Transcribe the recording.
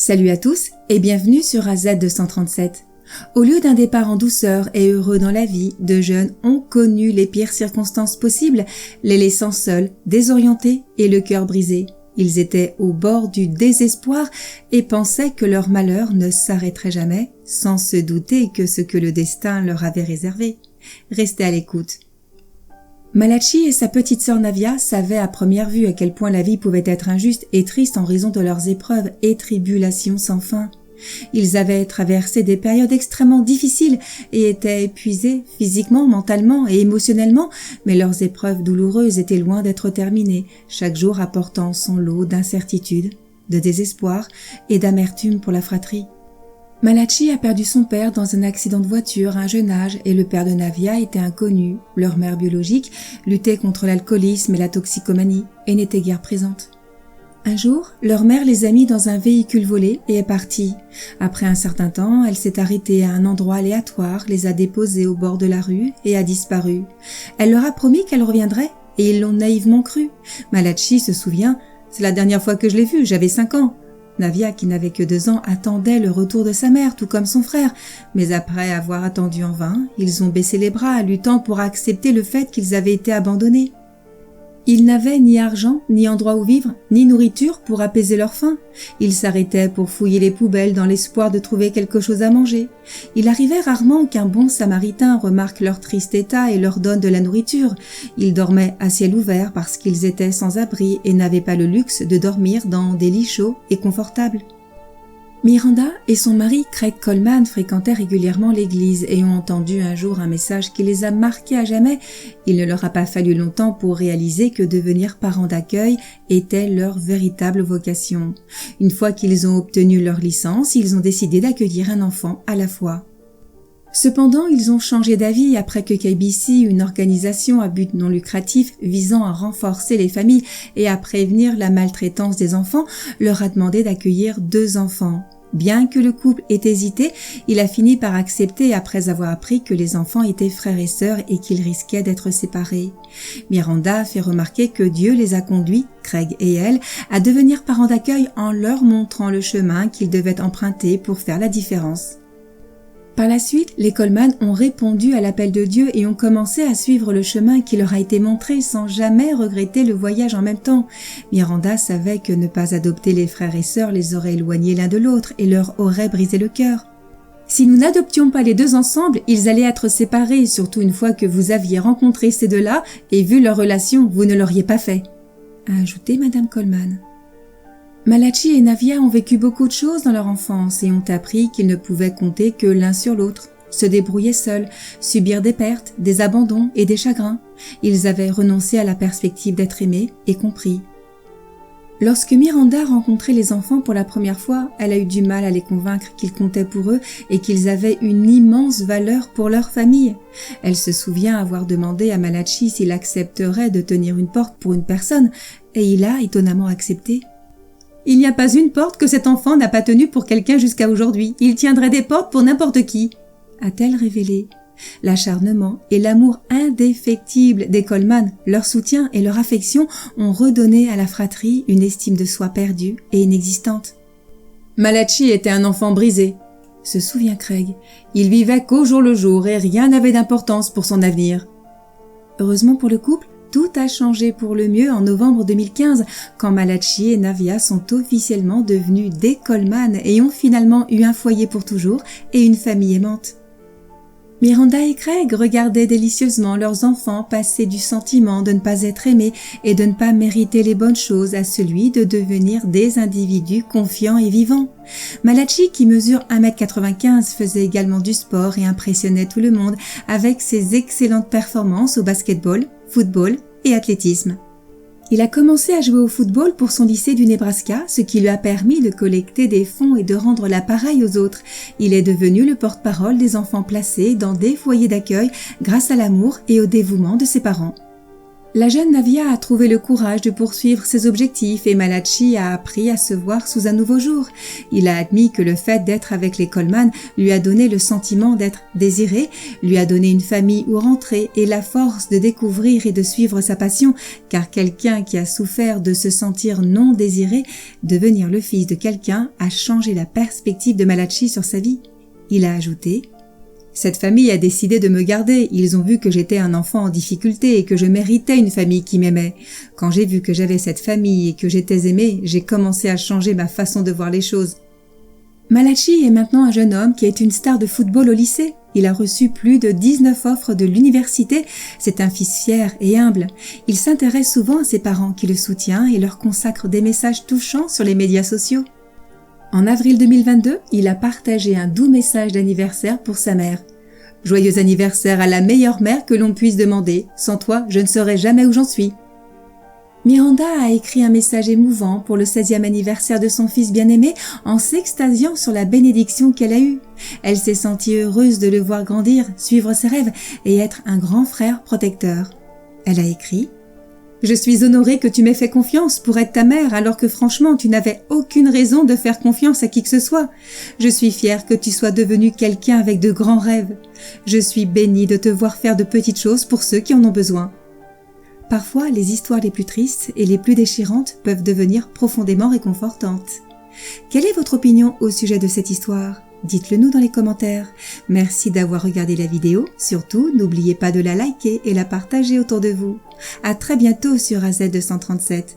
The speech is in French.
Salut à tous et bienvenue sur AZ237. Au lieu d'un départ en douceur et heureux dans la vie, deux jeunes ont connu les pires circonstances possibles, les laissant seuls, désorientés et le cœur brisé. Ils étaient au bord du désespoir et pensaient que leur malheur ne s'arrêterait jamais, sans se douter que ce que le destin leur avait réservé. Restez à l'écoute. Malachi et sa petite sœur Navia savaient à première vue à quel point la vie pouvait être injuste et triste en raison de leurs épreuves et tribulations sans fin. Ils avaient traversé des périodes extrêmement difficiles et étaient épuisés physiquement, mentalement et émotionnellement, mais leurs épreuves douloureuses étaient loin d'être terminées, chaque jour apportant son lot d'incertitude, de désespoir et d'amertume pour la fratrie. Malachi a perdu son père dans un accident de voiture à un jeune âge et le père de Navia était inconnu. Leur mère biologique luttait contre l'alcoolisme et la toxicomanie et n'était guère présente. Un jour, leur mère les a mis dans un véhicule volé et est partie. Après un certain temps, elle s'est arrêtée à un endroit aléatoire, les a déposés au bord de la rue et a disparu. Elle leur a promis qu'elle reviendrait et ils l'ont naïvement cru. Malachi se souvient, « C'est la dernière fois que je l'ai vue, j'avais 5 ans. » Navia, qui n'avait que 2 ans, attendait le retour de sa mère, tout comme son frère. Mais après avoir attendu en vain, ils ont baissé les bras, luttant pour accepter le fait qu'ils avaient été abandonnés. Ils n'avaient ni argent, ni endroit où vivre, ni nourriture pour apaiser leur faim. Ils s'arrêtaient pour fouiller les poubelles dans l'espoir de trouver quelque chose à manger. Il arrivait rarement qu'un bon samaritain remarque leur triste état et leur donne de la nourriture. Ils dormaient à ciel ouvert parce qu'ils étaient sans abri et n'avaient pas le luxe de dormir dans des lits chauds et confortables. Miranda et son mari Craig Coleman fréquentaient régulièrement l'église et ont entendu un jour un message qui les a marqués à jamais. Il ne leur a pas fallu longtemps pour réaliser que devenir parents d'accueil était leur véritable vocation. Une fois qu'ils ont obtenu leur licence, ils ont décidé d'accueillir un enfant à la fois. Cependant, ils ont changé d'avis après que KBC, une organisation à but non lucratif visant à renforcer les familles et à prévenir la maltraitance des enfants, leur a demandé d'accueillir 2 enfants. Bien que le couple ait hésité, il a fini par accepter après avoir appris que les enfants étaient frères et sœurs et qu'ils risquaient d'être séparés. Miranda fait remarquer que Dieu les a conduits, Craig et elle, à devenir parents d'accueil en leur montrant le chemin qu'ils devaient emprunter pour faire la différence. Par la suite, les Coleman ont répondu à l'appel de Dieu et ont commencé à suivre le chemin qui leur a été montré sans jamais regretter le voyage en même temps. Miranda savait que ne pas adopter les frères et sœurs les aurait éloignés l'un de l'autre et leur aurait brisé le cœur. Si nous n'adoptions pas les 2 ensemble, ils allaient être séparés, surtout une fois que vous aviez rencontré ces 2-là et vu leur relation, vous ne l'auriez pas fait, a ajouté Madame Coleman. Malachi et Navia ont vécu beaucoup de choses dans leur enfance et ont appris qu'ils ne pouvaient compter que l'un sur l'autre, se débrouiller seuls, subir des pertes, des abandons et des chagrins. Ils avaient renoncé à la perspective d'être aimés et compris. Lorsque Miranda rencontrait les enfants pour la première fois, elle a eu du mal à les convaincre qu'ils comptaient pour eux et qu'ils avaient une immense valeur pour leur famille. Elle se souvient avoir demandé à Malachi s'il accepterait de tenir une porte pour une personne et il a étonnamment accepté. Il n'y a pas une porte que cet enfant n'a pas tenue pour quelqu'un jusqu'à aujourd'hui. Il tiendrait des portes pour n'importe qui, a-t-elle révélé. L'acharnement et l'amour indéfectible des Coleman, leur soutien et leur affection ont redonné à la fratrie une estime de soi perdue et inexistante. Malachi était un enfant brisé, se souvient Craig. Il vivait qu'au jour le jour et rien n'avait d'importance pour son avenir. Heureusement pour le couple, tout a changé pour le mieux en novembre 2015, quand Malachi et Navia sont officiellement devenus des Coleman et ont finalement eu un foyer pour toujours et une famille aimante. Miranda et Craig regardaient délicieusement leurs enfants passer du sentiment de ne pas être aimés et de ne pas mériter les bonnes choses à celui de devenir des individus confiants et vivants. Malachi, qui mesure 1m95, faisait également du sport et impressionnait tout le monde avec ses excellentes performances au basketball, football et athlétisme. Il a commencé à jouer au football pour son lycée du Nebraska, ce qui lui a permis de collecter des fonds et de rendre l'appareil aux autres. Il est devenu le porte-parole des enfants placés dans des foyers d'accueil grâce à l'amour et au dévouement de ses parents. La jeune Navia a trouvé le courage de poursuivre ses objectifs et Malachi a appris à se voir sous un nouveau jour. Il a admis que le fait d'être avec les Coleman lui a donné le sentiment d'être désiré, lui a donné une famille où rentrer et la force de découvrir et de suivre sa passion, car quelqu'un qui a souffert de se sentir non désiré, devenir le fils de quelqu'un, a changé la perspective de Malachi sur sa vie. Il a ajouté: cette famille a décidé de me garder, ils ont vu que j'étais un enfant en difficulté et que je méritais une famille qui m'aimait. Quand j'ai vu que j'avais cette famille et que j'étais aimé, j'ai commencé à changer ma façon de voir les choses. Malachi est maintenant un jeune homme qui est une star de football au lycée. Il a reçu plus de 19 offres de l'université. C'est un fils fier et humble. Il s'intéresse souvent à ses parents qui le soutiennent et leur consacre des messages touchants sur les médias sociaux. En avril 2022, il a partagé un doux message d'anniversaire pour sa mère. « Joyeux anniversaire à la meilleure mère que l'on puisse demander. Sans toi, je ne saurais jamais où j'en suis. » Miranda a écrit un message émouvant pour le 16e anniversaire de son fils bien-aimé en s'extasiant sur la bénédiction qu'elle a eue. Elle s'est sentie heureuse de le voir grandir, suivre ses rêves et être un grand frère protecteur. Elle a écrit: je suis honorée que tu m'aies fait confiance pour être ta mère alors que franchement tu n'avais aucune raison de faire confiance à qui que ce soit. Je suis fière que tu sois devenu quelqu'un avec de grands rêves. Je suis bénie de te voir faire de petites choses pour ceux qui en ont besoin. Parfois, les histoires les plus tristes et les plus déchirantes peuvent devenir profondément réconfortantes. Quelle est votre opinion au sujet de cette histoire ? Dites-le nous dans les commentaires. Merci d'avoir regardé la vidéo. Surtout, n'oubliez pas de la liker et la partager autour de vous. À très bientôt sur AZ237.